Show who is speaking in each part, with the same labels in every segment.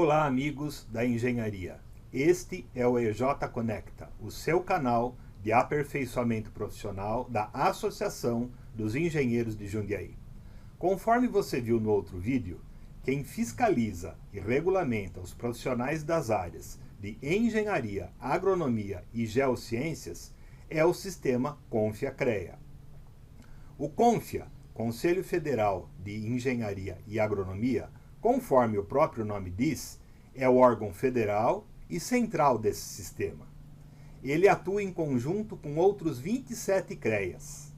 Speaker 1: Olá, amigos da engenharia. Este é o EJ Conecta, o seu canal de aperfeiçoamento profissional da Associação dos Engenheiros de Jundiaí. Conforme você viu no outro vídeo, quem fiscaliza e regulamenta os profissionais das áreas de engenharia, agronomia e geociências é o sistema CONFIA-CREA. O CONFIA, Conselho Federal de Engenharia e Agronomia, conforme o próprio nome diz, é o órgão federal e central desse sistema. Ele atua em conjunto com outros 27 CREAs,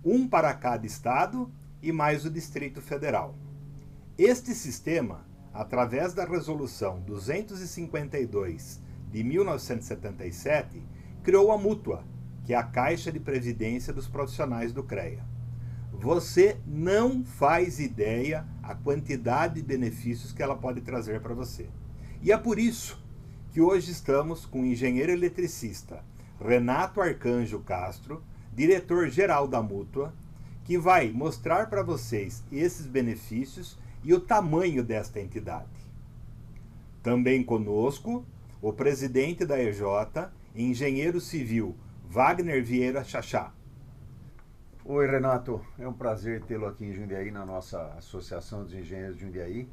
Speaker 1: um para cada estado e mais o Distrito Federal. Este sistema, através da Resolução 252 de 1977, criou a Mútua, que é a Caixa de Previdência dos Profissionais do CREA. Você não faz ideia a quantidade de benefícios que ela pode trazer para você. E é por isso que hoje estamos com o engenheiro eletricista Renato Arcanjo Castro, diretor-geral da Mútua, que vai mostrar para vocês esses benefícios e o tamanho desta entidade. Também conosco, o presidente da EJ, engenheiro civil Wagner Vieira Chachá.
Speaker 2: Oi, Renato, é um prazer tê-lo aqui em Jundiaí, na nossa Associação dos Engenheiros de Jundiaí.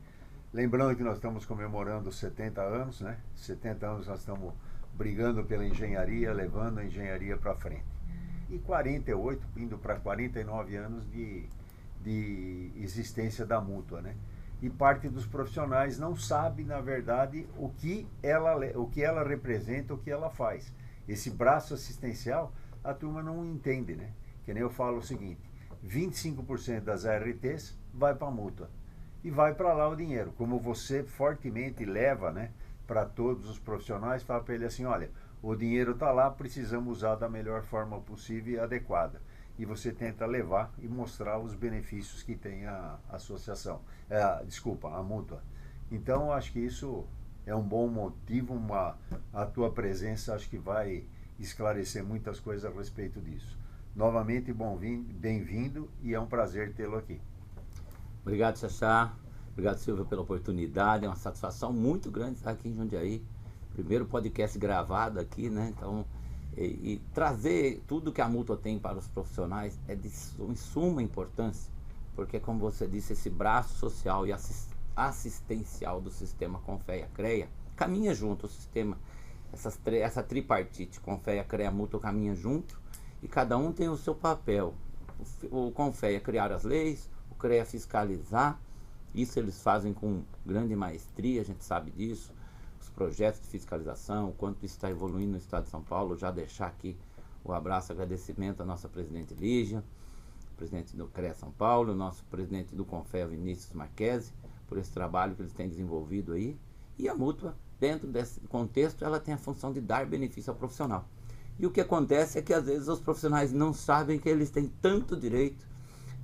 Speaker 2: Lembrando que nós estamos comemorando 70 anos, né? 70 anos nós estamos brigando pela engenharia, levando a engenharia para frente. E 48, indo para 49 anos de existência da Mútua, né? E parte dos profissionais não sabe, na verdade, o que ela representa, o que ela faz. Esse braço assistencial, a turma não entende, né? Que nem eu falo o seguinte, 25% das ARTs vai para a Mútua e vai para lá o dinheiro. Como você fortemente leva, né, para todos os profissionais, fala para ele assim, olha, o dinheiro está lá, precisamos usar da melhor forma possível e adequada. E você tenta levar e mostrar os benefícios que tem a associação, a Mútua. Então, acho que isso é um bom motivo, a tua presença acho que vai esclarecer muitas coisas a respeito disso. Novamente, bem-vindo e é um prazer tê-lo aqui.
Speaker 3: Obrigado, Chachá. Obrigado, Silvio, pela oportunidade. É uma satisfação muito grande estar aqui em Jundiaí. Primeiro podcast gravado aqui, né? Então, e trazer tudo que a Mútua tem para os profissionais é de suma importância, porque, como você disse, esse braço social e assistencial do sistema CONFEA-CREA caminha junto, o sistema, essa tripartite, CONFEA-CREA, Mútua caminha junto, e cada um tem o seu papel. O CONFEA criar as leis, o CREA fiscalizar, isso eles fazem com grande maestria, a gente sabe disso, os projetos de fiscalização, o quanto isso está evoluindo no estado de São Paulo. Já deixar aqui o abraço, agradecimento à nossa presidente Lígia, presidente do CREA São Paulo, o nosso presidente do CONFEA Vinícius Marquesi, por esse trabalho que eles têm desenvolvido aí. E a Mútua, dentro desse contexto, ela tem a função de dar benefício ao profissional. E o que acontece é que às vezes os profissionais não sabem que eles têm tanto direito,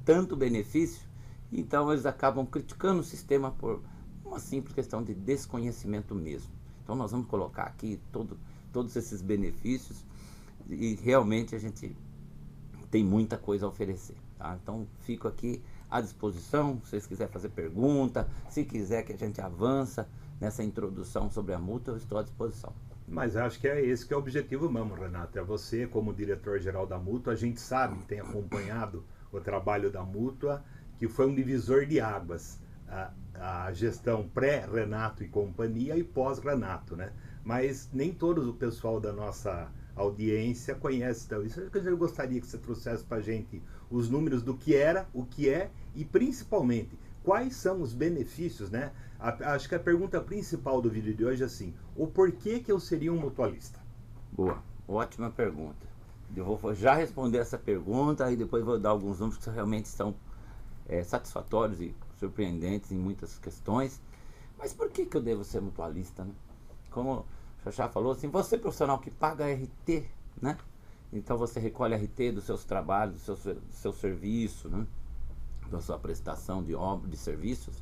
Speaker 3: tanto benefício, então eles acabam criticando o sistema por uma simples questão de desconhecimento mesmo. Então nós vamos colocar aqui todos esses benefícios e realmente a gente tem muita coisa a oferecer, tá? Então fico aqui à disposição, se vocês quiserem fazer pergunta, se quiser que a gente avança nessa introdução sobre a Mútua, eu estou à disposição.
Speaker 1: Mas acho que é esse que é o objetivo mesmo, Renato. É você, como diretor-geral da Mútua, a gente sabe, tem acompanhado o trabalho da Mútua, que foi um divisor de águas, a gestão pré-Renato e companhia e pós-Renato, né? Mas nem todo o pessoal da nossa audiência conhece então isso. Eu gostaria que você trouxesse para a gente os números do que era, o que é e principalmente quais são os benefícios, né? Acho que a pergunta principal do vídeo de hoje é assim, o porquê que eu seria um mutualista?
Speaker 3: Boa, ótima pergunta. Eu vou já responder essa pergunta e depois vou dar alguns números que realmente são satisfatórios e surpreendentes em muitas questões. Mas por que eu devo ser mutualista, né? Como o Chachá falou, assim, você profissional que paga RT, né? Então você recolhe RT dos seus trabalhos, do seu serviço, né? Da sua prestação de obra, de serviços,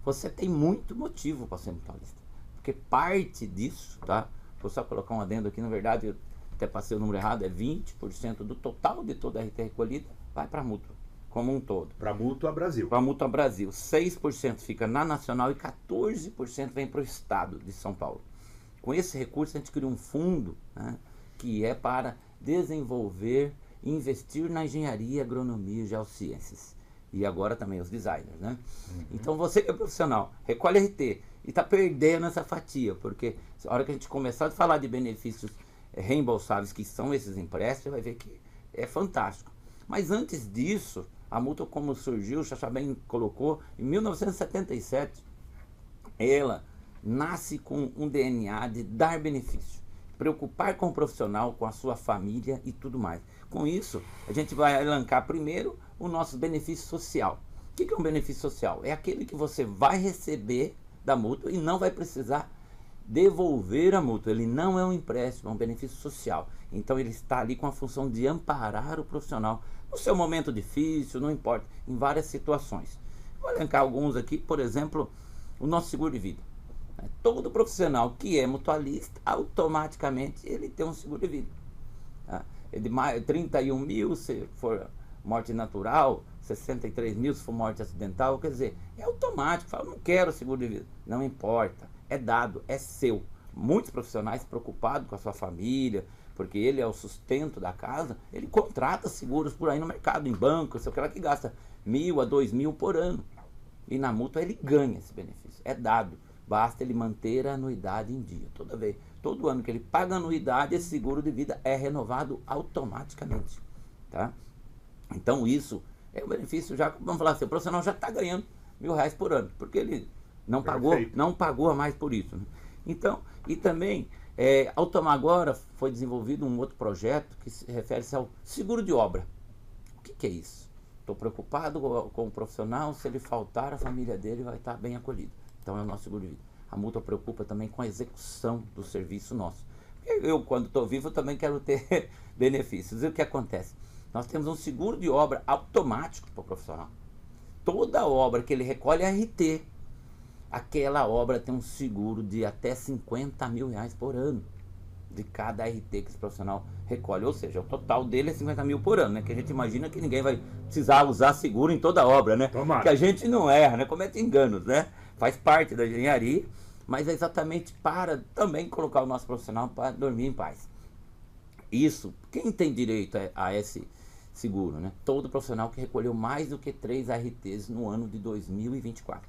Speaker 3: você tem muito motivo para ser mutualista. Porque parte disso, tá? Vou só colocar um adendo aqui, na verdade, eu até passei o número errado, é 20% do total de toda a RT recolhida vai para a Mútua. como um todo.
Speaker 1: Para a Mútua Brasil.
Speaker 3: Para a Mútua Brasil, 6% fica na Nacional e 14% vem para o Estado de São Paulo. Com esse recurso, a gente cria um fundo, né, que é para desenvolver e investir na engenharia, agronomia e geociências. E agora também os designers, né? Então, você que é profissional, recolhe RT e está perdendo essa fatia, porque a hora que a gente começar a falar de benefícios reembolsáveis, que são esses empréstimos, você vai ver que é fantástico. Mas antes disso, a Mútua, como surgiu, o Xaxá bem colocou, em 1977, ela nasce com um DNA de dar benefício, preocupar com o profissional, com a sua família e tudo mais. Com isso, a gente vai elencar primeiro o nosso benefício social. O que é um benefício social? É aquele que você vai receber da Mútua e não vai precisar devolver a Mútua. Ele não é um empréstimo, é um benefício social. Então ele está ali com a função de amparar o profissional no seu momento difícil, não importa, em várias situações. Vou elencar alguns aqui, por exemplo, o nosso seguro de vida. Todo profissional que é mutualista, automaticamente ele tem um seguro de vida. É de 31 mil se for morte natural, 63 mil se for morte acidental, quer dizer, é automático. Fala, não quero seguro de vida. Não importa, é dado, é seu. Muitos profissionais preocupados com a sua família, porque ele é o sustento da casa, ele contrata seguros por aí no mercado, em banco, sei lá, que gasta 1.000 a 2.000 por ano. E na Mútua ele ganha esse benefício, é dado. Basta ele manter a anuidade em dia. Todo ano que ele paga a anuidade, esse seguro de vida é renovado automaticamente. Tá? Então isso é um benefício, já, vamos falar assim, o profissional já está ganhando R$1.000 por ano, porque ele não pagou a mais por isso. Né? Então, e também, agora foi desenvolvido um outro projeto que se refere-se ao seguro de obra. O que é isso? Estou preocupado com o profissional, se ele faltar, a família dele vai estar bem acolhida. Então é o nosso seguro de vida. A Mútua preocupa também com a execução do serviço nosso. Eu, quando estou vivo, também quero ter benefícios. E o que acontece? Nós temos um seguro de obra automático para o profissional. Toda obra que ele recolhe é RT. Aquela obra tem um seguro de até R$50 mil por ano. De cada RT que esse profissional recolhe. Ou seja, o total dele é 50 mil por ano, né? Que a gente imagina que ninguém vai precisar usar seguro em toda a obra, né?
Speaker 1: Tomara.
Speaker 3: Que a gente não erra, né? Comete enganos, né? Faz parte da engenharia, mas é exatamente para também colocar o nosso profissional para dormir em paz. Isso, quem tem direito a esse seguro, né? Todo profissional que recolheu mais do que 3 RTs no ano de 2024.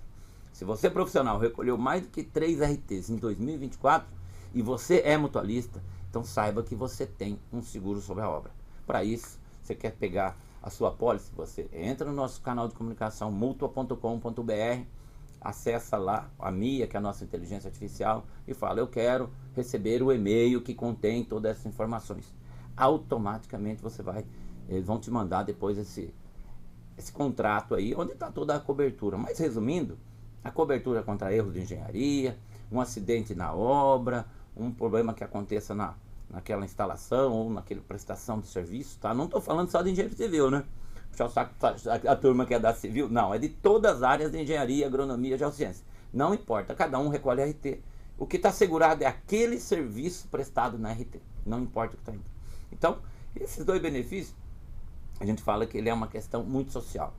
Speaker 3: Se você é profissional, recolheu mais do que 3 RTs em 2024 e você é mutualista, então saiba que você tem um seguro sobre a obra. Para isso, você quer pegar a sua pólice, você entra no nosso canal de comunicação mutua.com.br, acessa lá a MIA, que é a nossa inteligência artificial, e fala, eu quero receber o e-mail que contém todas essas informações. Automaticamente eles vão te mandar depois esse contrato aí, onde está toda a cobertura. Mas resumindo, a cobertura contra erros de engenharia, um acidente na obra, um problema que aconteça naquela instalação ou naquela prestação de serviço, tá? Não estou falando só de engenheiro civil, né? A turma que é da civil, não, é de todas as áreas de engenharia, agronomia, geociência. Não importa, cada um recolhe RT. O que está segurado é aquele serviço prestado na RT, não importa o que está indo. Então, esses dois benefícios, a gente fala que ele é uma questão muito social.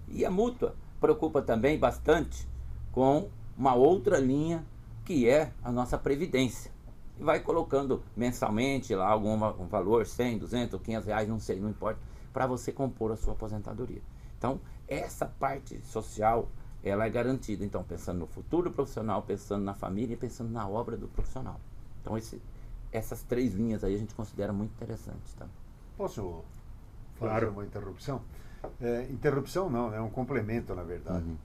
Speaker 3: E a Mútua preocupa também bastante com uma outra linha, que é a nossa previdência. E vai colocando mensalmente lá algum valor, 100, 200 ou 500 reais, não sei, não importa, para você compor a sua aposentadoria. Então, essa parte social, ela é garantida. Então, pensando no futuro profissional, pensando na família e pensando na obra do profissional. Então, essas 3 linhas aí a gente considera muito interessantes. Tá?
Speaker 2: Posso fazer uma interrupção? Interrupção não, é um complemento, na verdade.
Speaker 3: Uhum.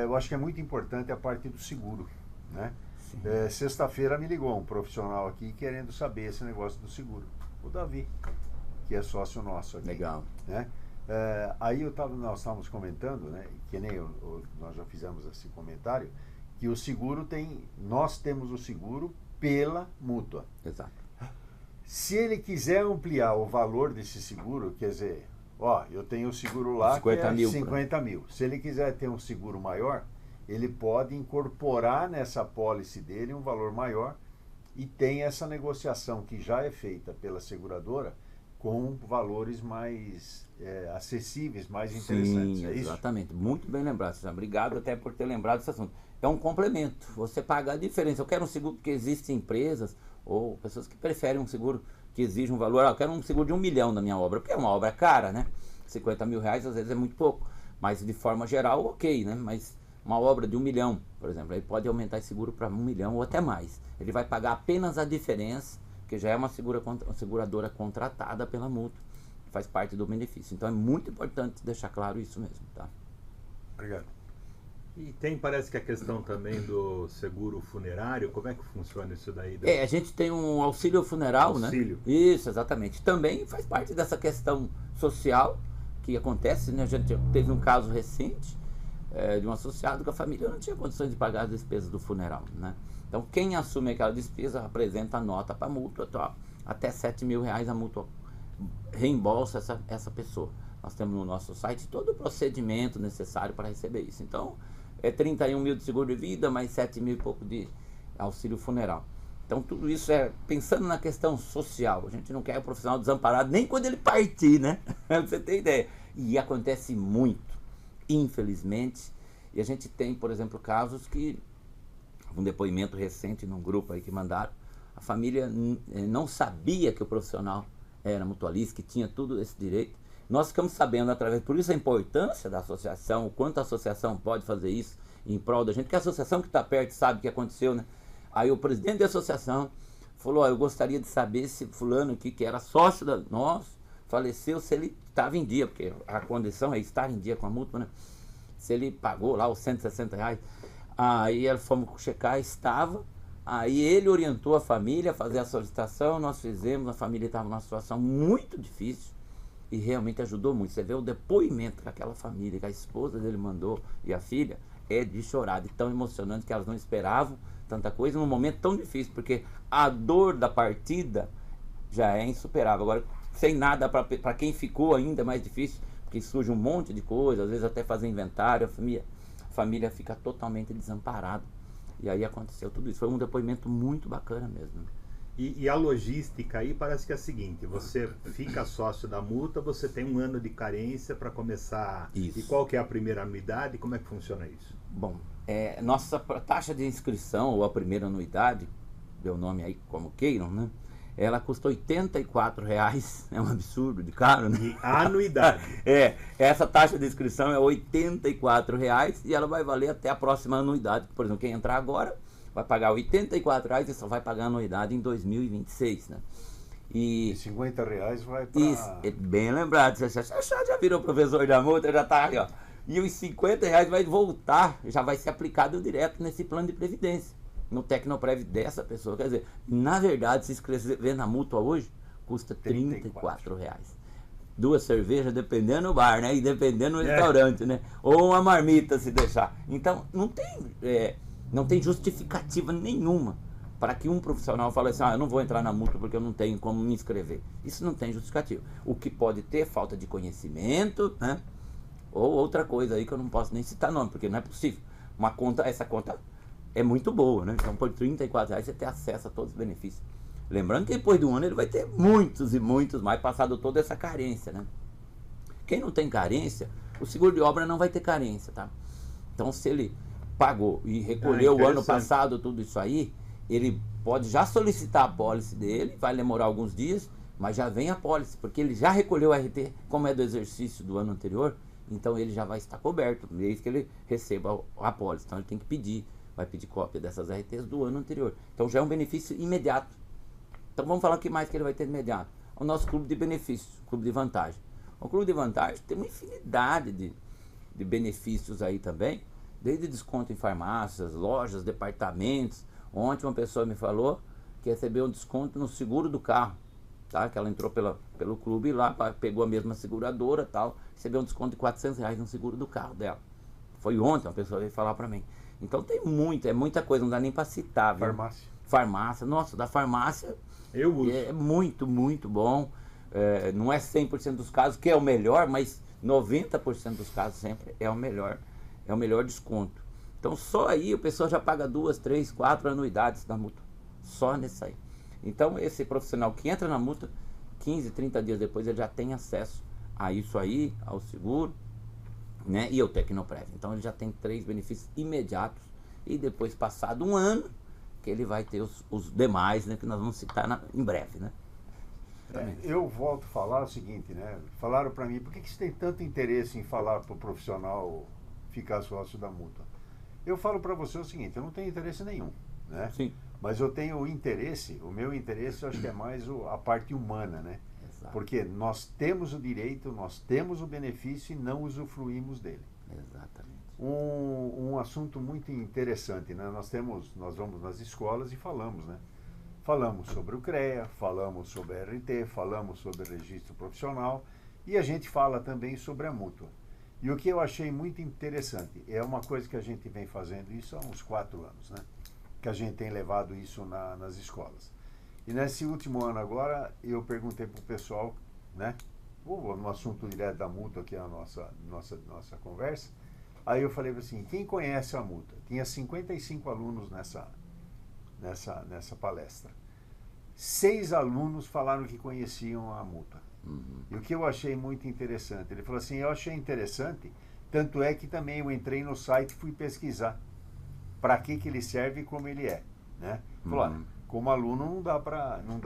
Speaker 2: Eu acho que é muito importante a parte do seguro, né?
Speaker 3: Sim.
Speaker 2: Sexta-feira me ligou um profissional aqui querendo saber esse negócio do seguro. O Davi, que é sócio nosso aqui.
Speaker 3: Legal.
Speaker 2: Né? Aí nós estávamos comentando, né, que nem nós já fizemos esse comentário, que o seguro nós temos o seguro pela Mútua.
Speaker 3: Exato.
Speaker 2: Se ele quiser ampliar o valor desse seguro, quer dizer, eu tenho o seguro lá
Speaker 3: 50
Speaker 2: que é
Speaker 3: mil,
Speaker 2: 50 mil. Se ele quiser ter um seguro maior, ele pode incorporar nessa pólice dele um valor maior e tem essa negociação que já é feita pela seguradora, com valores mais acessíveis, mais interessantes.
Speaker 3: Sim,
Speaker 2: é isso?
Speaker 3: exatamente. Muito bem lembrado, César. Obrigado até por ter lembrado desse assunto. É um complemento. Você paga a diferença. Eu quero um seguro porque existem empresas ou pessoas que preferem um seguro que exige um valor. Eu quero um seguro de 1 milhão na minha obra, porque é uma obra cara, né? 50 mil reais às vezes é muito pouco. Mas de forma geral, ok, né? Mas uma obra de 1 milhão, por exemplo, ele pode aumentar esse seguro para 1 milhão ou até mais. Ele vai pagar apenas a diferença, que já é uma seguradora contratada pela mútua, faz parte do benefício. Então é muito importante deixar claro isso mesmo, tá?
Speaker 2: Obrigado.
Speaker 1: E tem, parece que a questão também do seguro funerário, como é que funciona isso daí?
Speaker 3: A gente tem um auxílio funeral,
Speaker 1: Auxílio.
Speaker 3: né? Isso, exatamente. Também faz parte dessa questão social que acontece, né? A gente teve um caso recente de um associado que a família não tinha condições de pagar as despesas do funeral, né? Então quem assume aquela despesa apresenta a nota para a mútua, tá? Até 7 mil reais a mútua reembolsa essa pessoa. Nós temos no nosso site todo o procedimento necessário para receber isso. Então é 31 mil de seguro de vida, mais 7 mil e pouco de auxílio funeral. Então tudo isso é pensando na questão social. A gente não quer o profissional desamparado nem quando ele partir, né? Você tem ideia. E acontece muito, infelizmente. E a gente tem, por exemplo, casos que, um depoimento recente num grupo aí que mandaram, a família não sabia que o profissional era mutualista, que tinha tudo esse direito. Nós ficamos sabendo através, por isso a importância da associação, o quanto a associação pode fazer isso em prol da gente, porque a associação que está perto sabe o que aconteceu, né? Aí o presidente da associação falou, eu gostaria de saber se fulano aqui, que era sócio da nós, faleceu, se ele estava em dia, porque a condição é estar em dia com a mútua, né? Se ele pagou lá os 160 reais. Aí fomos checar, estava. Aí ele orientou a família a fazer a solicitação, nós fizemos, a família estava numa situação muito difícil e realmente ajudou muito. Você vê o depoimento que aquela família, que a esposa dele mandou e a filha, é de chorar, de tão emocionante que elas não esperavam tanta coisa num momento tão difícil, porque a dor da partida já é insuperável. Agora, sem nada para quem ficou ainda é mais difícil, porque surge um monte de coisa, às vezes até fazer inventário, a família fica totalmente desamparada. E aí aconteceu tudo isso. Foi um depoimento muito bacana mesmo.
Speaker 1: E a logística aí parece que é a seguinte, você fica sócio da mútua, você tem 1 ano de carência para começar.
Speaker 3: Isso.
Speaker 1: E qual que é a primeira anuidade? Como é que funciona isso?
Speaker 3: Bom, nossa taxa de inscrição, ou a primeira anuidade, deu nome aí como queiram, né? Ela custa R$84, é um absurdo de caro, né?
Speaker 1: E a anuidade.
Speaker 3: Essa taxa de inscrição é R$84 e ela vai valer até a próxima anuidade. Por exemplo, quem entrar agora vai pagar R$84 e só vai pagar a anuidade em 2026, né?
Speaker 2: E R$50 vai para...
Speaker 3: Isso, bem lembrado, você já virou professor da multa, já tá aí, ó. E os R$50 vai voltar, já vai ser aplicado direto nesse plano de previdência, no Tecnoprev dessa pessoa. Quer dizer, na verdade, se inscrever na mútua hoje, custa R$34. 2 cervejas, dependendo do bar, né? E dependendo do restaurante, né? Ou uma marmita, se deixar. Então, não tem justificativa nenhuma para que um profissional fale assim, eu não vou entrar na mútua porque eu não tenho como me inscrever. Isso não tem justificativa. O que pode ter falta de conhecimento, né? Ou outra coisa aí que eu não posso nem citar nome, porque não é possível. Essa conta é muito boa, né? Então por R$34 você tem acesso a todos os benefícios. Lembrando que depois do ano ele vai ter muitos e muitos mais, passado toda essa carência, né? Quem não tem carência, o seguro de obra não vai ter carência, tá? Então se ele pagou e recolheu o ano passado tudo isso aí, ele pode já solicitar a pólice dele, vai demorar alguns dias, mas já vem a pólice, porque ele já recolheu o RT, como é do exercício do ano anterior, então ele já vai estar coberto, desde que ele receba a pólice. Então ele tem que pedir, vai pedir cópia dessas RTs do ano anterior. Então já é um benefício imediato. Então vamos falar o que mais que ele vai ter imediato. O nosso clube de benefícios, clube de vantagem. O clube de vantagem tem uma infinidade de benefícios aí também, desde desconto em farmácias, lojas, departamentos. Ontem uma pessoa me falou que recebeu um desconto no seguro do carro, tá? Que ela entrou pelo clube lá, pegou a mesma seguradora, tal, recebeu um desconto de R$400 no seguro do carro dela. Foi ontem, uma pessoa veio falar para mim. Então tem muita coisa, não dá nem para citar. Viu? Farmácia, nossa, da farmácia
Speaker 1: eu uso.
Speaker 3: É muito, muito bom. Não é 100% dos casos que é o melhor, mas 90% dos casos sempre é o melhor desconto. Então só aí o pessoal já paga 2, 3, 4 anuidades da multa. Só nessa aí. Então esse profissional que entra na multa, 15, 30 dias depois ele já tem acesso a isso aí, ao seguro, né? E ao Tecnoprev. Então ele já tem 3 benefícios imediatos e depois, passado um ano, que ele vai ter os demais, né? Que nós vamos citar em breve, né?
Speaker 2: Eu volto a falar o seguinte, né? Falaram para mim, por que você tem tanto interesse em falar para o profissional ficar sócio da mútua? Eu falo para você o seguinte, eu não tenho interesse nenhum, né?
Speaker 3: Sim.
Speaker 2: Mas eu tenho o meu interesse eu acho que é mais a parte humana, né?
Speaker 3: Exato.
Speaker 2: Porque nós temos o direito, nós temos o benefício e não usufruímos dele.
Speaker 3: Exatamente.
Speaker 2: Um assunto muito interessante, né? Nós vamos nas escolas e falamos, né? Falamos sobre o CREA, falamos sobre a RT, falamos sobre o registro profissional e a gente fala também sobre a mútua. E o que eu achei muito interessante, é uma coisa que a gente vem fazendo isso há uns 4 anos, né? Que a gente tem levado isso nas escolas. E nesse último ano agora, eu perguntei para o pessoal, né? No assunto direto da mútua, que é a nossa conversa, aí eu falei assim, quem conhece a mútua? Tinha 55 alunos nessa palestra. 6 alunos falaram que conheciam a mútua.
Speaker 3: Uhum.
Speaker 2: E o que eu achei muito interessante, ele falou assim, eu achei interessante, tanto é que também eu entrei no site e fui pesquisar para que ele serve e como ele é, né? Falou, como aluno não dá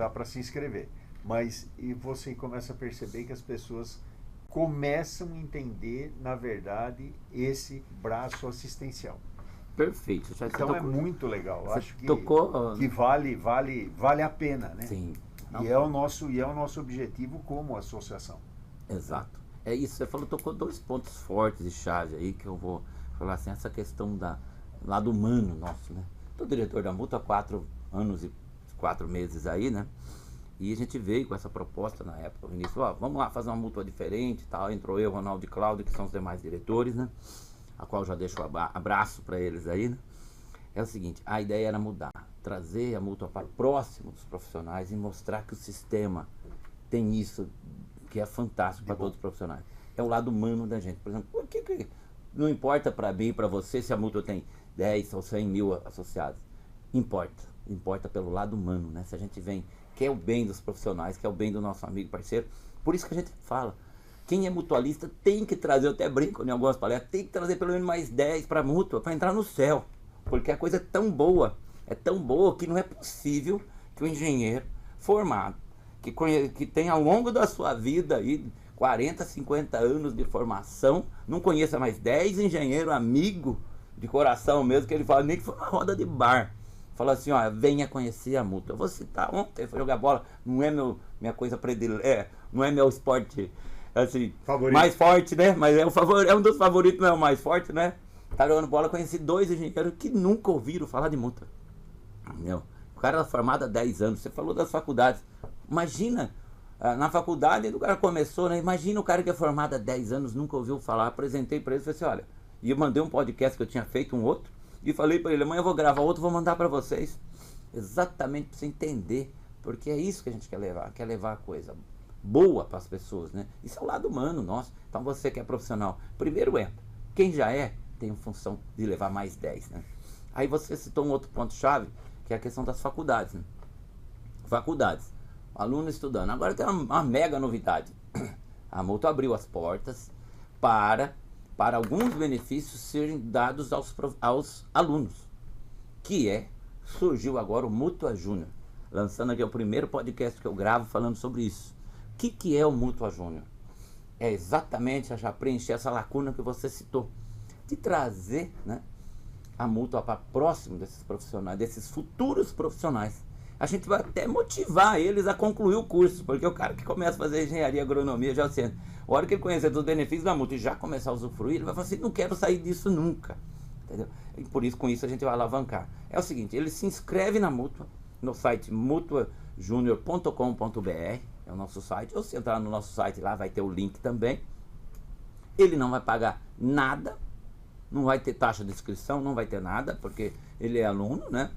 Speaker 2: para se inscrever, mas e você começa a perceber que as pessoas começam a entender, na verdade, esse braço assistencial.
Speaker 3: Perfeito.
Speaker 2: Então é muito legal. Eu acho que vale a pena, né?
Speaker 3: Sim.
Speaker 2: E é o nosso objetivo como associação.
Speaker 3: Exato. É isso. Você tocou 2 pontos fortes e chave aí que eu vou falar assim, essa questão lado humano nosso, né? Tô diretor da mútua há 4 anos e 4 meses aí, né? E a gente veio com essa proposta na época, o Vinícius, vamos lá fazer uma mútua diferente e tal. Entrou eu, Ronaldo e Cláudio, que são os demais diretores, né? A qual já deixo um abraço para eles aí, né? É o seguinte, a ideia era mudar, trazer a mútua para próximo dos profissionais e mostrar que o sistema tem isso que é fantástico para todos os profissionais. É o lado humano da gente. Por exemplo, por que não importa para mim e para você se a mútua tem 10 ou 100 mil associados? Importa pelo lado humano, né? Se a gente quer o bem dos profissionais, quer o bem do nosso amigo, parceiro. Por isso que a gente fala, quem é mutualista tem que trazer, eu até brinco em algumas palestras, tem que trazer pelo menos mais 10 para a mútua, para entrar no céu. Porque a coisa é tão boa que não é possível que o engenheiro formado, que tem ao longo da sua vida aí 40, 50 anos de formação, não conheça mais 10 engenheiros amigos de coração mesmo, que ele fala, nem que foi uma roda de bar. Fala assim, venha conhecer a mútua. Eu vou citar, ontem foi jogar bola, não é minha coisa predileta, não é meu esporte assim, mais forte, né? Mas é um dos favoritos, não é o mais forte, né? Tá jogando bola, conheci 2 engenheiros que nunca ouviram falar de mútua. Entendeu? O cara era formado há 10 anos, você falou das faculdades. Imagina, na faculdade o cara começou, né? Imagina o cara que é formado há 10 anos, nunca ouviu falar. Apresentei para ele, falei assim, olha, e eu mandei um podcast que eu tinha feito, um outro, e falei para ele, amanhã eu vou gravar outro, vou mandar para vocês. Exatamente para você entender, porque é isso que a gente quer levar a coisa boa para as pessoas, né? Isso é o lado humano nosso. Então você que é profissional, primeiro entra. Quem já tem função de levar mais 10, né? Aí você citou um outro ponto-chave, que é a questão das faculdades, né? Faculdades, aluno estudando. Agora tem uma mega novidade. A mútua abriu as portas para alguns benefícios serem dados aos alunos, surgiu agora o Mútua Júnior, lançando aqui o primeiro podcast que eu gravo falando sobre isso. O que é o Mútua Júnior? É exatamente já preencher essa lacuna que você citou, de trazer, né, a mútua para próximo desses profissionais, desses futuros profissionais. A gente vai até motivar eles a concluir o curso, porque o cara que começa a fazer engenharia, agronomia, já sendo, a hora que ele conhecer dos benefícios da mútua e já começar a usufruir, ele vai falar assim, não quero sair disso nunca. Entendeu? E por isso, com isso, a gente vai alavancar. É o seguinte, ele se inscreve na mútua, no site mutuajunior.com.br, é o nosso site, ou se entrar no nosso site lá, vai ter o link também. Ele não vai pagar nada, não vai ter taxa de inscrição, não vai ter nada, porque ele é aluno, né?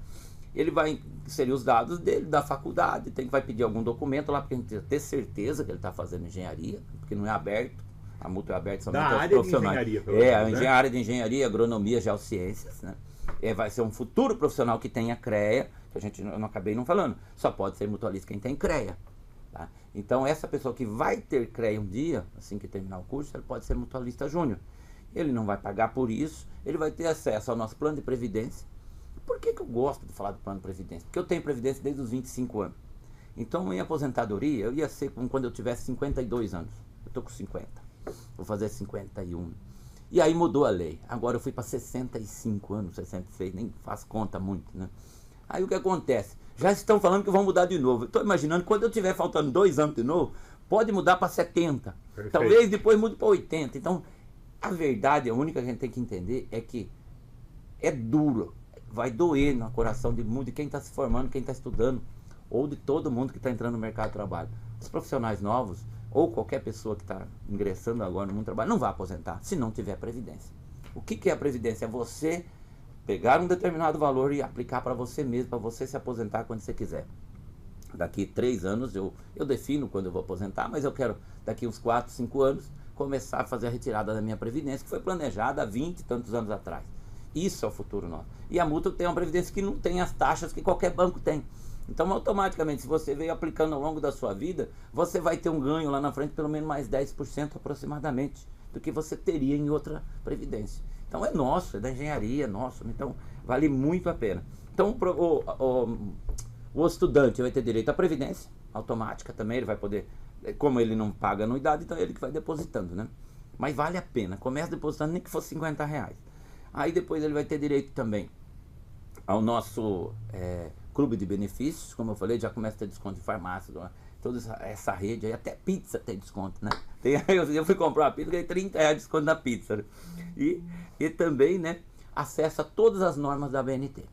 Speaker 3: Ele vai inserir os dados dele, da faculdade, vai pedir algum documento lá, porque a gente precisa ter certeza que ele está fazendo engenharia, porque não é aberto, a mútua é aberta somente aos profissionais. A área de engenharia, agronomia, geociências, né? Vai ser um futuro profissional que tenha CREA, que eu não acabei não falando, só pode ser mutualista quem tem CREA. Tá? Então, essa pessoa que vai ter CREA um dia, assim que terminar o curso, ele pode ser mutualista júnior. Ele não vai pagar por isso, ele vai ter acesso ao nosso plano de previdência. Por que eu gosto de falar do plano de previdência? Porque eu tenho previdência desde os 25 anos. Então, em aposentadoria, eu ia ser como quando eu tivesse 52 anos. Eu estou com 50. Vou fazer 51. E aí mudou a lei. Agora eu fui para 65 anos, 66, nem faço conta muito, né? Aí o que acontece? Já estão falando que vão mudar de novo. Estou imaginando, quando eu tiver faltando 2 anos de novo, pode mudar para 70. Perfeito. Talvez depois mude para 80. Então, a verdade, a única que a gente tem que entender é que é duro. Vai doer no coração de quem está se formando, quem está estudando, ou de todo mundo que está entrando no mercado de trabalho. Os profissionais novos, ou qualquer pessoa que está ingressando agora no mundo do trabalho, não vai aposentar se não tiver previdência. O que é a previdência? É você pegar um determinado valor e aplicar para você mesmo, para você se aposentar quando você quiser. Daqui 3 anos, eu defino quando eu vou aposentar, mas eu quero, daqui uns 4, 5 anos, começar a fazer a retirada da minha previdência, que foi planejada há 20 e tantos anos atrás. Isso é o futuro nosso. E a Mútua tem uma previdência que não tem as taxas que qualquer banco tem. Então, automaticamente, se você veio aplicando ao longo da sua vida, você vai ter um ganho lá na frente, pelo menos mais 10% aproximadamente, do que você teria em outra previdência. Então, é nosso, é da engenharia, é nosso. Então, vale muito a pena. Então, o estudante vai ter direito à previdência automática também, ele vai poder, como ele não paga anuidade, então é ele que vai depositando, né? Mas vale a pena, começa depositando nem que fosse R$50. Aí depois ele vai ter direito também ao nosso clube de benefícios, como eu falei, já começa a ter desconto de farmácia, toda essa rede aí, até pizza tem desconto, né? Eu fui comprar uma pizza, ganhei R$30 de desconto na pizza, né? E também, né, acesso a todas as normas da BNT.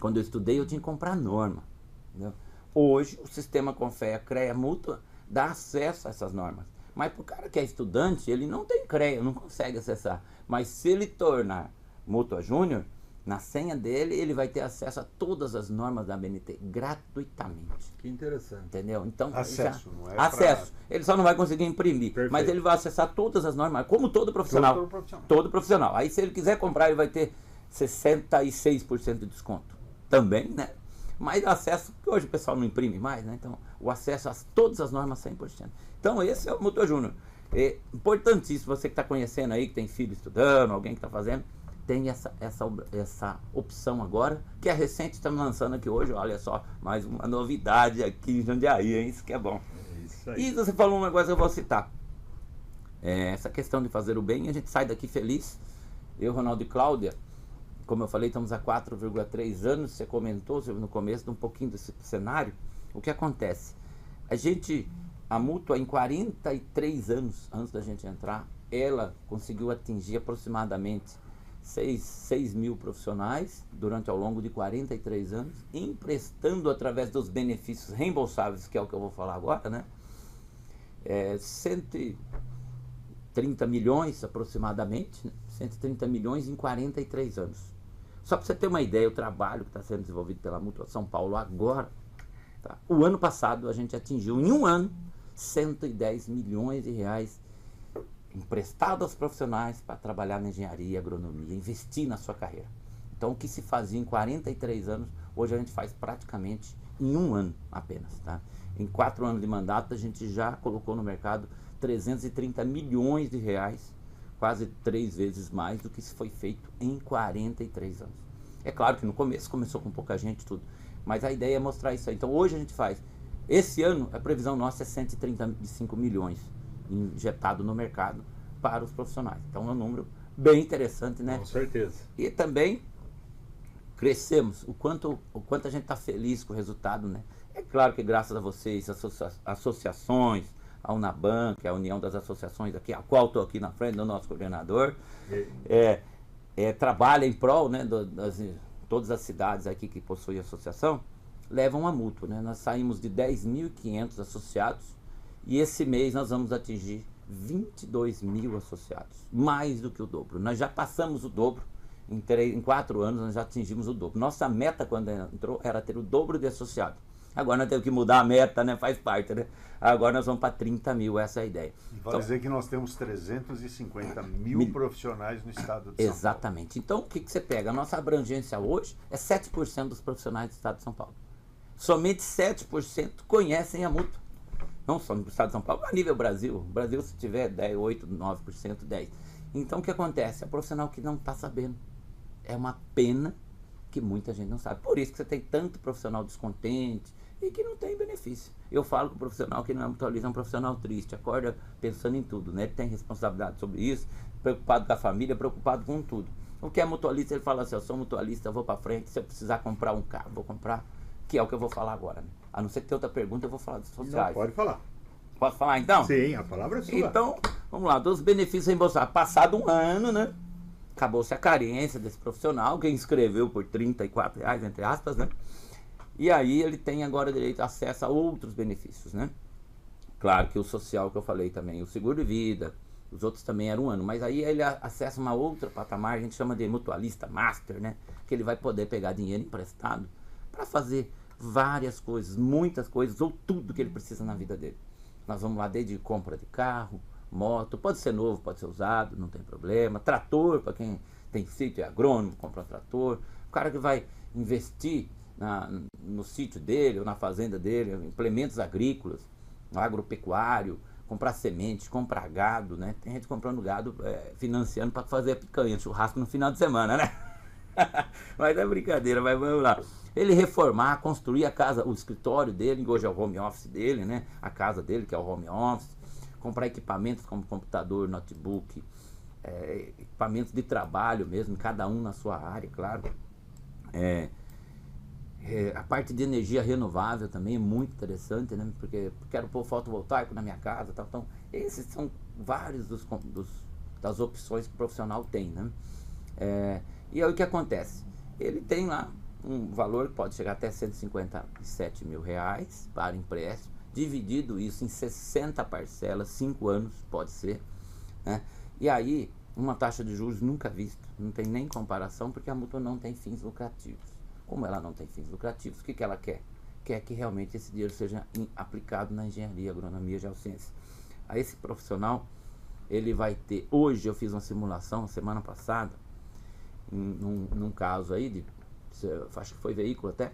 Speaker 3: Quando eu estudei, eu tinha que comprar norma, entendeu? Hoje, o sistema Confea, CREA, Mútua, dá acesso a essas normas. Mas para o cara que é estudante, ele não tem CREA, não consegue acessar. Mas se ele tornar Mútua Júnior, na senha dele, ele vai ter acesso a todas as normas da BNT gratuitamente.
Speaker 1: Que interessante.
Speaker 3: Entendeu? Então,
Speaker 2: acesso,
Speaker 3: já,
Speaker 2: não é
Speaker 3: acesso. Ele só não vai conseguir imprimir.
Speaker 1: Perfeito.
Speaker 3: Mas ele vai acessar todas as normas, como todo profissional.
Speaker 2: Todo profissional.
Speaker 3: Todo profissional. Aí, se ele quiser comprar, ele vai ter 66% de desconto. Também, né? Mas acesso, que hoje o pessoal não imprime mais, né? Então, o acesso a todas as normas 100%. Então, esse é o Mútua Júnior. É importantíssimo, você que está conhecendo aí, que tem filho estudando, alguém que está fazendo, tem essa opção agora, que é recente, estamos lançando aqui hoje, olha só, mais uma novidade aqui em Jundiaí, hein? Isso que é bom.
Speaker 1: Isso aí.
Speaker 3: E você falou uma coisa que eu vou citar. Essa questão de fazer o bem, a gente sai daqui feliz. Eu, Ronaldo e Cláudia, como eu falei, estamos há 4,3 anos, você comentou no começo um pouquinho desse cenário. O que acontece? A Mútua, em 43 anos antes da gente entrar, ela conseguiu atingir aproximadamente 6 mil profissionais durante ao longo de 43 anos, emprestando através dos benefícios reembolsáveis, que é o que eu vou falar agora, né? 130 milhões aproximadamente, né? 130 milhões em 43 anos. Só para você ter uma ideia, o trabalho que está sendo desenvolvido pela Mútua São Paulo agora, tá? O ano passado a gente atingiu em um ano 110 milhões de reais emprestado aos profissionais para trabalhar na engenharia, agronomia, investir na sua carreira. Então, o que se fazia em 43 anos, hoje a gente faz praticamente em um ano apenas, tá? Em 4 anos de mandato, a gente já colocou no mercado 330 milhões de reais, quase 3 vezes mais do que se foi feito em 43 anos. É claro que no começo começou com pouca gente, tudo, mas a ideia é mostrar isso aí. Então, hoje a gente faz, esse ano, a previsão nossa é 135 milhões injetado no mercado para os profissionais. Então é um número bem interessante, né?
Speaker 1: Com certeza.
Speaker 3: E também crescemos, o quanto a gente está feliz com o resultado, né? É claro que graças a vocês, associações, a Unaban, que é a União das Associações aqui, a qual estou aqui na frente do nosso coordenador, trabalha em prol, né, todas as cidades aqui que possuem associação, levam a Mútua, né? Nós saímos de 10.500 associados, e esse mês nós vamos atingir 22 mil associados, mais do que o dobro. Nós já passamos o dobro, em 4 anos nós já atingimos o dobro. Nossa meta quando entrou era ter o dobro de associados. Agora nós temos que mudar a meta, né? Faz parte, né? Agora nós vamos para 30 mil, essa é a ideia.
Speaker 2: E vale dizer que nós temos 350 mil profissionais no estado de São Paulo.
Speaker 3: Exatamente. Então o que você pega? A nossa abrangência hoje é 7% dos profissionais do estado de São Paulo. Somente 7% conhecem a Mútua. não só no estado de São Paulo, a nível Brasil. Brasil, se tiver 10, 8, 9%, 10%. Então, o que acontece? É profissional que não está sabendo. É uma pena que muita gente não sabe. Por isso que você tem tanto profissional descontente e que não tem benefício. Eu falo que o profissional que não é mutualista é um profissional triste, acorda pensando em tudo, né? Ele tem responsabilidade sobre isso, preocupado com a família, preocupado com tudo. O que é mutualista, ele fala assim, eu sou mutualista, eu vou para frente, se eu precisar comprar um carro, vou comprar, que é o que eu vou falar agora, né? A não ser que tenha outra pergunta, eu vou falar dos sociais.
Speaker 1: Não, pode falar.
Speaker 3: Posso falar então?
Speaker 1: Sim, a palavra é sua.
Speaker 3: Então, vamos lá, dos benefícios reembolsados. Passado um ano, né? Acabou-se a carência desse profissional, que inscreveu por R$34, entre aspas, né? E aí ele tem agora direito a acesso a outros benefícios, né? Claro que o social que eu falei também, o seguro de vida, os outros também eram um ano, mas aí ele acessa uma outra patamar, a gente chama de mutualista master, né? Que ele vai poder pegar dinheiro emprestado para fazer várias coisas, muitas coisas, ou tudo que ele precisa na vida dele. Nós vamos lá desde compra de carro, moto, pode ser novo, pode ser usado, não tem problema. Trator, para quem tem sítio, é agrônomo, compra um trator. O cara que vai investir no sítio dele ou na fazenda dele, implementos agrícolas, agropecuário, comprar semente, comprar gado, né? Tem gente comprando gado, financiando para fazer a picanha, churrasco no final de semana, né? Mas é brincadeira, mas vamos lá. Ele reformar, construir a casa, o escritório dele, hoje é o home office dele, né? A casa dele, que é o home office. Comprar equipamentos como computador, notebook, equipamentos de trabalho mesmo, cada um na sua área, claro. A parte de energia renovável também é muito interessante, né? Porque quero pôr fotovoltaico na minha casa, tal. Então, esses são vários das opções que o profissional tem, né? E aí o que acontece? Ele tem lá um valor que pode chegar até R$157 mil para empréstimo, dividido isso em 60 parcelas, 5 anos pode ser, né? E aí uma taxa de juros nunca vista, não tem nem comparação, porque a mútua não tem fins lucrativos. Como ela não tem fins lucrativos, o que ela quer? Quer que realmente esse dinheiro seja aplicado na engenharia, agronomia, geociência. A esse profissional, ele vai ter, hoje eu fiz uma simulação semana passada, num caso aí, acho que foi veículo até,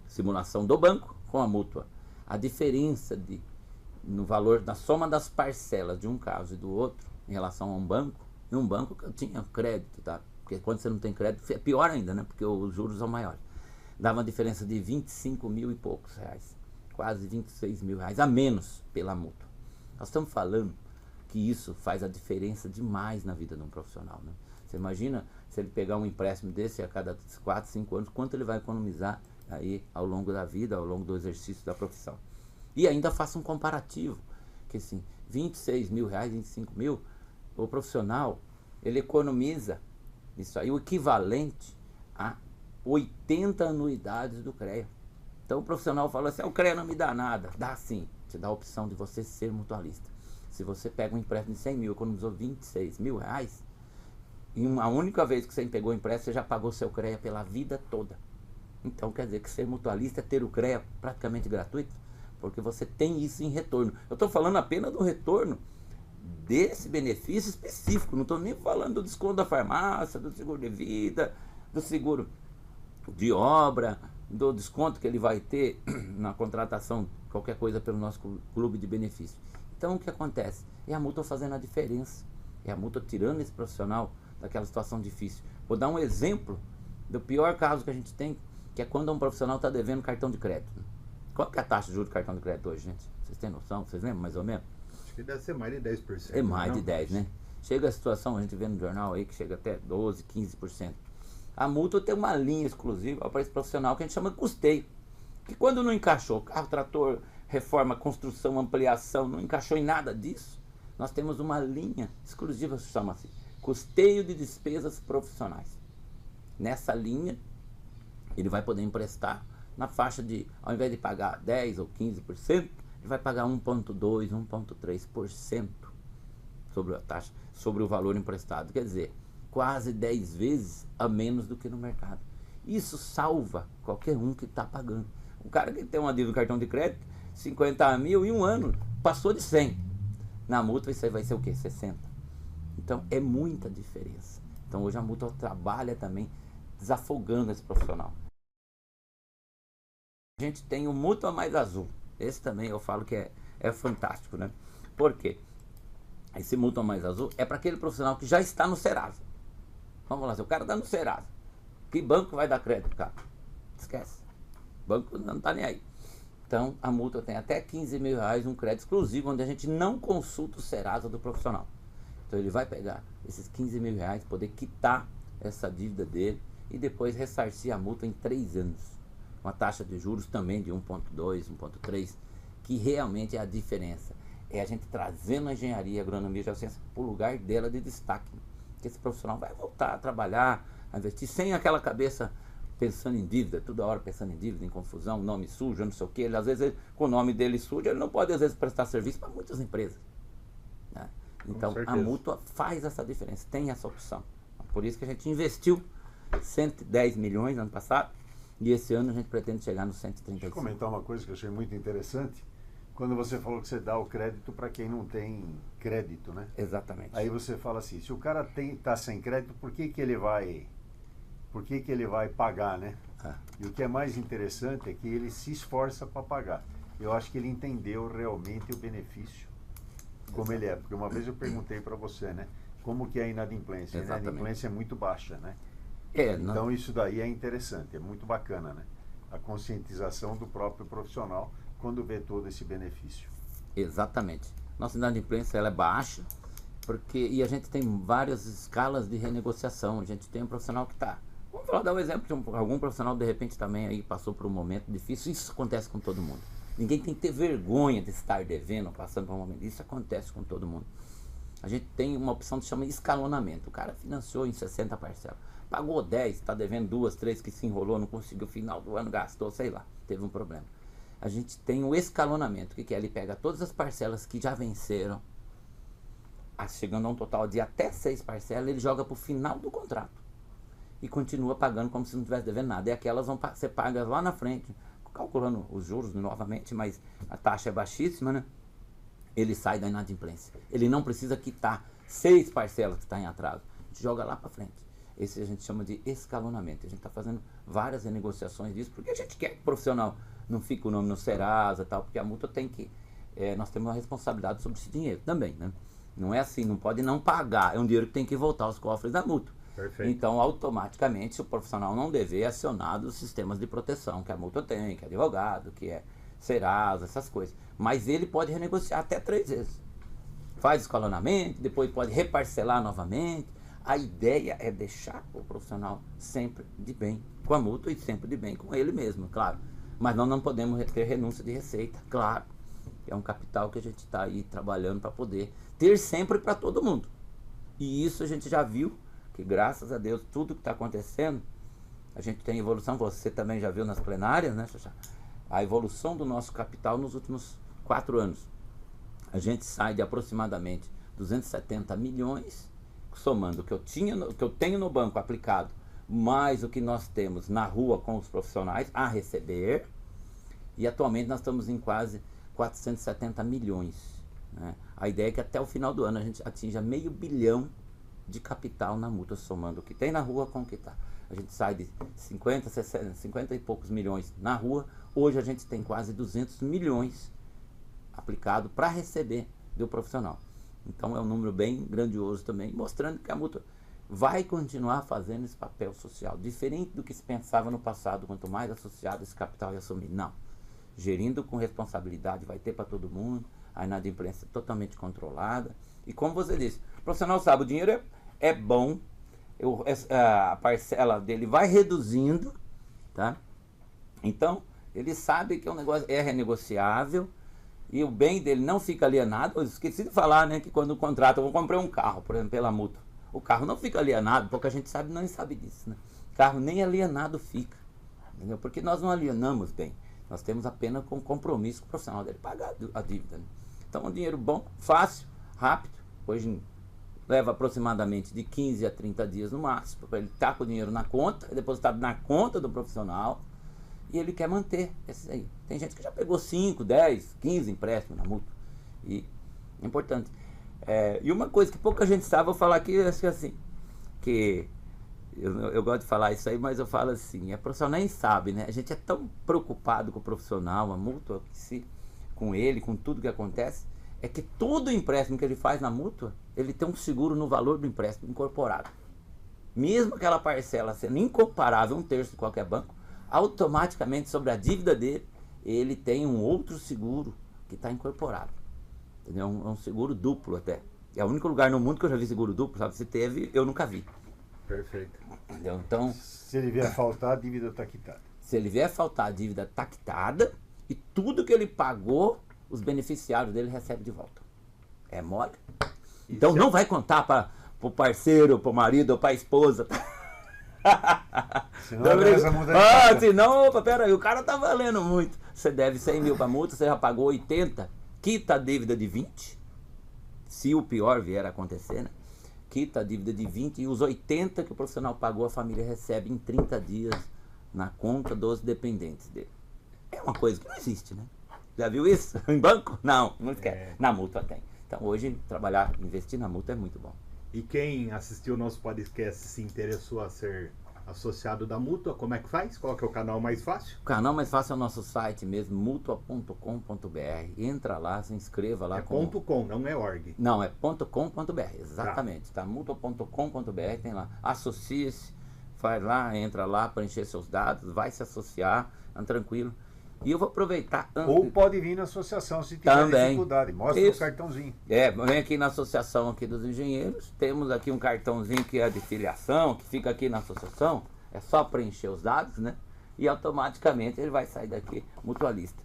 Speaker 3: simulação do banco com a mútua. A diferença no valor da soma das parcelas de um caso e do outro em relação a um banco, e um banco que eu tinha crédito, tá? Porque quando você não tem crédito é pior ainda, né? Porque os juros são maiores. Dava uma diferença de 25 mil e poucos reais, quase 26 mil reais a menos pela mútua. Nós estamos falando que isso faz a diferença demais na vida de um profissional, né? Você imagina se ele pegar um empréstimo desse a cada 4, 5 anos, quanto ele vai economizar aí ao longo da vida, ao longo do exercício da profissão. E ainda faça um comparativo, que assim, 26 mil reais, 25 mil, o profissional, ele economiza isso aí, o equivalente a 80 anuidades do CREA. Então o profissional fala assim, o CREA não me dá nada. Dá sim, te dá a opção de você ser mutualista. Se você pega um empréstimo de 100 mil, economizou 26 mil reais, e uma única vez que você pegou o empréstimo, você já pagou seu CREA pela vida toda. Então quer dizer que ser mutualista é ter o CREA praticamente gratuito, porque você tem isso em retorno. Eu estou falando apenas do retorno desse benefício específico, não estou nem falando do desconto da farmácia, do seguro de vida, do seguro de obra, do desconto que ele vai ter na contratação, qualquer coisa pelo nosso clube de benefício. Então o que acontece? É a mútua fazendo a diferença, é a mútua tirando esse profissional daquela situação difícil. Vou dar um exemplo do pior caso que a gente tem, que é quando um profissional está devendo cartão de crédito. Qual que é a taxa de juros do cartão de crédito hoje, gente? Vocês têm noção? Vocês lembram mais ou menos?
Speaker 1: Acho que deve ser mais de 10%.
Speaker 3: É mais de 10%, né? Chega a situação, a gente vê no jornal aí, que chega até 12%, 15%. A mútua tem uma linha exclusiva para esse profissional que a gente chama de custeio. Que quando não encaixou carro, trator, reforma, construção, ampliação, não encaixou em nada disso, nós temos uma linha exclusiva, se chama assim, custeio de despesas profissionais. Nessa linha, ele vai poder emprestar na faixa de, ao invés de pagar 10% ou 15%, ele vai pagar 1,2%, 1,3% sobre a taxa, sobre o valor emprestado. Quer dizer, quase 10 vezes a menos do que no mercado. Isso salva qualquer um que está pagando. Um cara que tem uma dívida do cartão de crédito, 50 mil em um ano, passou de 100. Na mútua isso aí vai ser o quê? 60. Então é muita diferença. Então hoje a mútua trabalha também desafogando esse profissional. A gente tem o Mútua Mais Azul. Esse também eu falo que é é fantástico, né? Por quê? Esse Multa Mais Azul é para aquele profissional que já está no Serasa. Vamos lá, se o cara está no Serasa, que banco vai dar crédito, cara? Esquece. O banco não está nem aí. Então, a multa tem até 15 mil reais, um crédito exclusivo, onde a gente não consulta o Serasa do profissional. Então, ele vai pegar esses 15 mil reais, poder quitar essa dívida dele e depois ressarcir a multa em 3 anos. Uma taxa de juros também de 1,2, 1,3, que realmente é a diferença. É a gente trazendo a engenharia, a agronomia e a geociência para o lugar dela de destaque. Que esse profissional vai voltar a trabalhar, a investir, sem aquela cabeça pensando em dívida, toda hora pensando em dívida, em confusão, nome sujo, não sei o quê. Às vezes, com o nome dele sujo, ele não pode, às vezes, prestar serviço para muitas empresas. Né? Então, a mútua faz essa diferença, tem essa opção. Por isso que a gente investiu 110 milhões no ano passado, e esse ano a gente pretende chegar nos 135.
Speaker 2: Deixa eu comentar uma coisa que eu achei muito interessante. Quando você falou que você dá o crédito para quem não tem crédito, né?
Speaker 3: Exatamente.
Speaker 2: Aí você fala assim, se o cara está sem crédito, por que ele vai pagar, né? E o que é mais interessante é que ele se esforça para pagar. Eu acho que ele entendeu realmente o benefício, como ele é. Porque uma vez eu perguntei para você, né? Como que é a inadimplência?
Speaker 3: Exatamente.
Speaker 2: A inadimplência é muito baixa, né?
Speaker 3: Então
Speaker 2: isso daí é interessante, é muito bacana, né? A conscientização do próprio profissional quando vê todo esse benefício.
Speaker 3: Exatamente. Nossa inadimplência ela é baixa, e a gente tem várias escalas de renegociação. A gente tem um profissional que está... Vamos dar um exemplo de algum profissional de repente também aí passou por um momento difícil. Isso acontece com todo mundo. Ninguém tem que ter vergonha de estar devendo, passando por um momento. Isso acontece com todo mundo. A gente tem uma opção que se chama escalonamento. O cara financiou em 60 parcelas. Pagou 10, está devendo 2, 3 que se enrolou, não conseguiu, final do ano gastou, sei lá, teve um problema. A gente tem o escalonamento, que é? Ele pega todas as parcelas que já venceram, chegando a um total de até 6 parcelas, ele joga para o final do contrato. E continua pagando como se não estivesse devendo nada. E aquelas vão ser pagas lá na frente, calculando os juros novamente, mas a taxa é baixíssima, né? Ele sai da inadimplência. Ele não precisa quitar 6 parcelas que estão em atraso. A gente joga lá para frente. Esse a gente chama de escalonamento. A gente está fazendo várias renegociações disso, porque a gente quer que o profissional não fique o nome no Serasa e tal, porque a multa tem que... nós temos uma responsabilidade sobre esse dinheiro também, né? Não é assim, não pode não pagar. É um dinheiro que tem que voltar aos cofres da multa.
Speaker 1: Perfeito.
Speaker 3: Então, automaticamente, se o profissional não dever, é acionado os sistemas de proteção que a multa tem, que é advogado, que é Serasa, essas coisas. Mas ele pode renegociar até 3 vezes. Faz escalonamento, depois pode reparcelar novamente. A ideia é deixar o profissional sempre de bem com a multa e sempre de bem com ele mesmo, claro. Mas nós não podemos ter renúncia de receita, claro. É um capital que a gente está aí trabalhando para poder ter sempre para todo mundo. E isso a gente já viu, que graças a Deus, tudo que está acontecendo, a gente tem evolução. Você também já viu nas plenárias, né, Xaxá? A evolução do nosso capital nos últimos 4 anos. A gente sai de aproximadamente 270 milhões, somando o que eu tenho no banco aplicado, mais o que nós temos na rua com os profissionais a receber, e atualmente nós estamos em quase 470 milhões. Né? A ideia é que até o final do ano a gente atinja $500 milhão de capital na multa, somando o que tem na rua com o que está. A gente sai de 50, 60, 50 e poucos milhões na rua, hoje a gente tem quase 200 milhões aplicado para receber do profissional. Então é um número bem grandioso também, mostrando que a multa vai continuar fazendo esse papel social, diferente do que se pensava no passado, quanto mais associado esse capital ia assumir. Não. Gerindo com responsabilidade, vai ter para todo mundo, a inadimplência totalmente controlada. E como você disse, o profissional sabe, o dinheiro é bom, a parcela dele vai reduzindo, tá? Então, ele sabe que o negócio é renegociável, e o bem dele não fica alienado. Eu esqueci de falar, né, que quando o contrato, eu vou comprar um carro, por exemplo, pela multa. O carro não fica alienado, porque a gente sabe, não sabe disso, né? O carro nem alienado fica, entendeu? Porque nós não alienamos bem. Nós temos apenas com compromisso com o profissional dele pagar a dívida, né? Então, um dinheiro bom, fácil, rápido. Hoje leva aproximadamente de 15 a 30 dias no máximo, para ele estar com o dinheiro na conta, é depositado na conta do profissional, e ele quer manter esses aí. Tem gente que já pegou 5, 10, 15 empréstimos na multa. E é importante. E uma coisa que pouca gente sabe, vou falar aqui, acho que assim, que eu gosto de falar isso aí, mas eu falo assim, a profissional nem sabe, né? A gente é tão preocupado com o profissional, a multa, com ele, com tudo que acontece, é que todo empréstimo que ele faz na mútua, ele tem um seguro no valor do empréstimo incorporado. Mesmo aquela parcela sendo incomparável, 1/3 de qualquer banco, automaticamente sobre a dívida dele, ele tem um outro seguro que está incorporado. Entendeu? É um seguro duplo até. É o único lugar no mundo que eu já vi seguro duplo, sabe? Se teve, eu nunca vi.
Speaker 1: Perfeito.
Speaker 3: Entendeu? Então,
Speaker 2: Se ele vier faltar, a dívida está quitada.
Speaker 3: se ele vier faltar, a dívida está quitada e tudo que ele pagou, os beneficiários dele recebem de volta. É mole? Então não vai contar para o parceiro, para o marido ou para a esposa.
Speaker 2: Senão a beleza muda de casa.
Speaker 3: Senão, opa, peraí, o cara tá valendo muito. Você deve 100 mil para multa, você já pagou 80, quita a dívida de 20, se o pior vier a acontecer, né? Quita a dívida de 20 e os 80 que o profissional pagou, a família recebe em 30 dias na conta dos dependentes dele. É uma coisa que não existe, né? Já viu isso? Em banco? Não, não quer. Na mútua tem. Então hoje, trabalhar, investir na mútua é muito bom.
Speaker 1: E quem assistiu o nosso podcast se interessou a ser associado da mútua, como é que faz? Qual que é o canal mais fácil?
Speaker 3: O canal mais fácil é o nosso site mesmo, mutua.com.br. Entra lá, se inscreva lá.
Speaker 1: É .com, não é org.
Speaker 3: Não, é .com.br, exatamente. Tá, mutua.com.br, tem lá. Associe-se, faz lá, entra lá, preencher seus dados, vai se associar, tranquilo. E eu vou aproveitar...
Speaker 2: Ou pode vir na associação se tiver dificuldade. Mostra o cartãozinho.
Speaker 3: Vem aqui na associação aqui dos engenheiros. Temos aqui um cartãozinho que é de filiação, que fica aqui na associação. É só preencher os dados, né? E automaticamente ele vai sair daqui mutualista.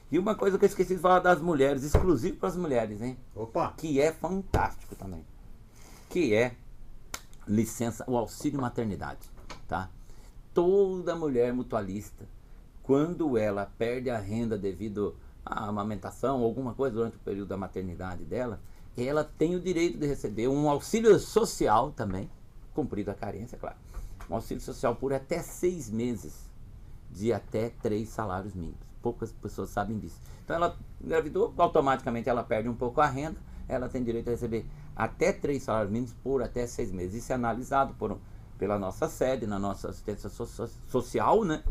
Speaker 3: E uma coisa que eu esqueci de falar das mulheres, exclusivo para as mulheres, hein?
Speaker 1: Opa!
Speaker 3: Que é fantástico também. Que é licença, o auxílio maternidade, tá? Toda mulher mutualista, quando ela perde a renda devido à amamentação ou alguma coisa durante o período da maternidade dela, ela tem o direito de receber um auxílio social também, cumprido a carência, claro. Um auxílio social por até 6 meses, de até 3 salários mínimos. Poucas pessoas sabem disso. Então ela engravidou, automaticamente ela perde um pouco a renda, ela tem direito a receber até 3 salários mínimos por até 6 meses. Isso é analisado pela nossa sede, na nossa assistência social, né?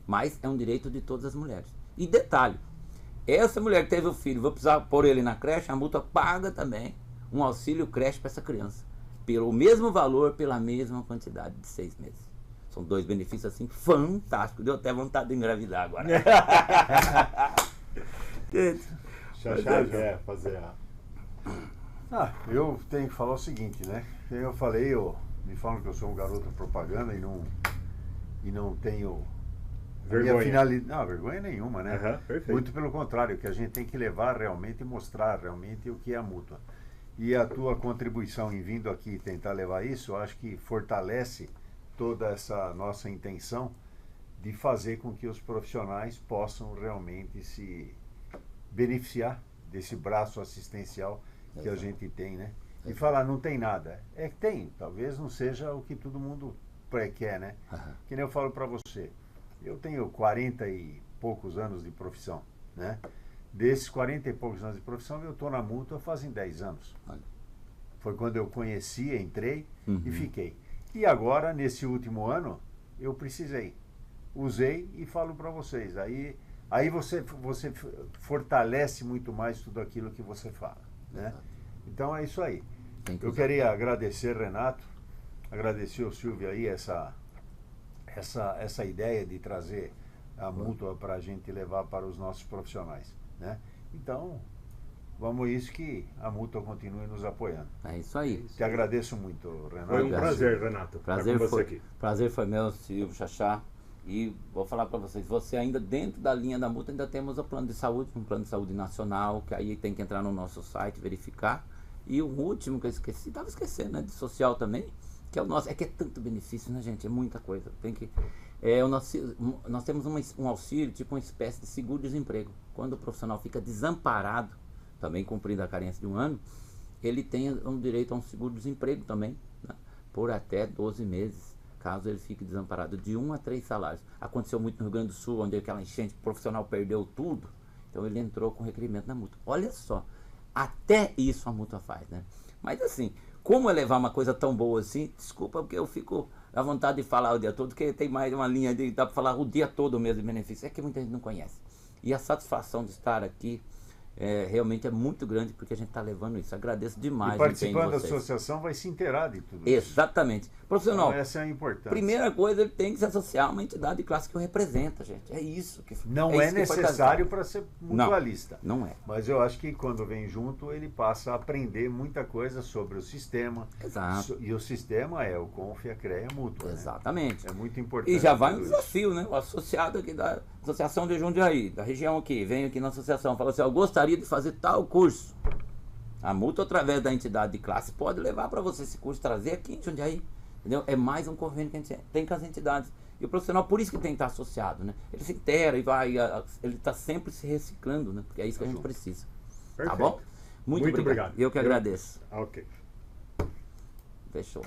Speaker 3: Mas é um direito de todas as mulheres. E detalhe, essa mulher que teve o filho, vou precisar pôr ele na creche, a mútua paga também um auxílio creche para essa criança. Pelo mesmo valor, pela mesma quantidade de 6 meses. São 2 benefícios assim fantásticos. Deu até vontade de engravidar agora.
Speaker 1: Já quer fazer a...
Speaker 2: Eu tenho que falar o seguinte, né? Eu falei, me falam que eu sou um garoto propaganda e não tenho...
Speaker 1: Vergonha.
Speaker 2: Não, vergonha nenhuma, né?
Speaker 1: Perfeito.
Speaker 2: Muito pelo contrário, que a gente tem que levar realmente e mostrar realmente o que é a mútua. E a tua contribuição em vindo aqui tentar levar isso, eu acho que fortalece toda essa nossa intenção de fazer com que os profissionais possam realmente se beneficiar desse braço assistencial que a gente tem, né? E falar, não tem nada. É que tem, talvez não seja o que todo mundo quer, né? Que nem eu falo para você. Eu tenho 40 e poucos anos de profissão, né? Desses 40 e poucos anos de profissão, eu estou na mútua fazem 10 anos. Foi quando eu conheci, entrei e fiquei. E agora, nesse último ano, eu precisei. Usei e falo para vocês. Aí você fortalece muito mais tudo aquilo que você fala, né? Então é isso aí. Eu queria agradecer, Renato, agradecer ao Silvio aí essa ideia de trazer a mútua para a gente levar para os nossos profissionais, né? Então, vamos isso que a mútua continue nos apoiando.
Speaker 3: É isso aí.
Speaker 2: Te agradeço muito, Renato.
Speaker 1: Foi um prazer, Renato.
Speaker 3: Prazer foi meu, Silvio, Xaxá. E vou falar para vocês, você ainda dentro da linha da mútua, ainda temos o plano de saúde, um plano de saúde nacional, que aí tem que entrar no nosso site, verificar. E o último que eu esqueci, estava esquecendo, né, de social também, que é o nosso, é que é tanto benefício, né, gente, é muita coisa. Nós temos um auxílio, tipo uma espécie de seguro-desemprego. Quando o profissional fica desamparado, também cumprindo a carência de 1 ano, ele tem um direito a um seguro-desemprego também, né, por até 12 meses, caso ele fique desamparado, de 1 a 3 salários. Aconteceu muito no Rio Grande do Sul, onde aquela enchente, o profissional perdeu tudo, então ele entrou com requerimento na mútua. Olha só, até isso a mútua faz, né? Mas assim, como levar uma coisa tão boa assim, desculpa, porque eu fico à vontade de falar o dia todo, porque tem mais uma linha de dá para falar o dia todo mesmo de benefício, é que muita gente não conhece. E a satisfação de estar aqui realmente é muito grande porque a gente está levando isso. Agradeço demais.
Speaker 2: E participando da
Speaker 3: vocês.
Speaker 2: associação vai se inteirar de tudo isso.
Speaker 3: Exatamente. Profissional,
Speaker 2: Então, essa é a importância.
Speaker 3: primeira coisa, ele tem que se associar a uma entidade de classe que o representa, gente. É isso que
Speaker 2: Não
Speaker 3: é
Speaker 2: é
Speaker 3: isso que foi
Speaker 2: necessário
Speaker 3: casado.
Speaker 2: para ser mutualista.
Speaker 3: Não é.
Speaker 2: Mas eu acho que quando vem junto, ele passa a aprender muita coisa sobre o sistema.
Speaker 3: Exato.
Speaker 2: E o sistema é o CONF e a CREA mútua. Né?
Speaker 3: Exatamente.
Speaker 2: É muito importante.
Speaker 3: E já vai um
Speaker 2: tudo isso.
Speaker 3: desafio, né? O associado aqui da Associação de Jundiaí, da região aqui, vem aqui na associação, fala assim, eu gostaria de fazer tal curso. A mútua, através da entidade de classe, pode levar para você esse curso, trazer aqui em Jundiaí. Entendeu? É mais um convênio que a gente tem com as entidades. E o profissional, por isso que tem que estar associado, né? Ele se inteira e vai, ele está sempre se reciclando, né? Porque é isso que a gente precisa.
Speaker 1: Perfeito.
Speaker 3: Tá bom? Muito obrigado. Eu que agradeço.
Speaker 1: Ok.
Speaker 3: Fechou.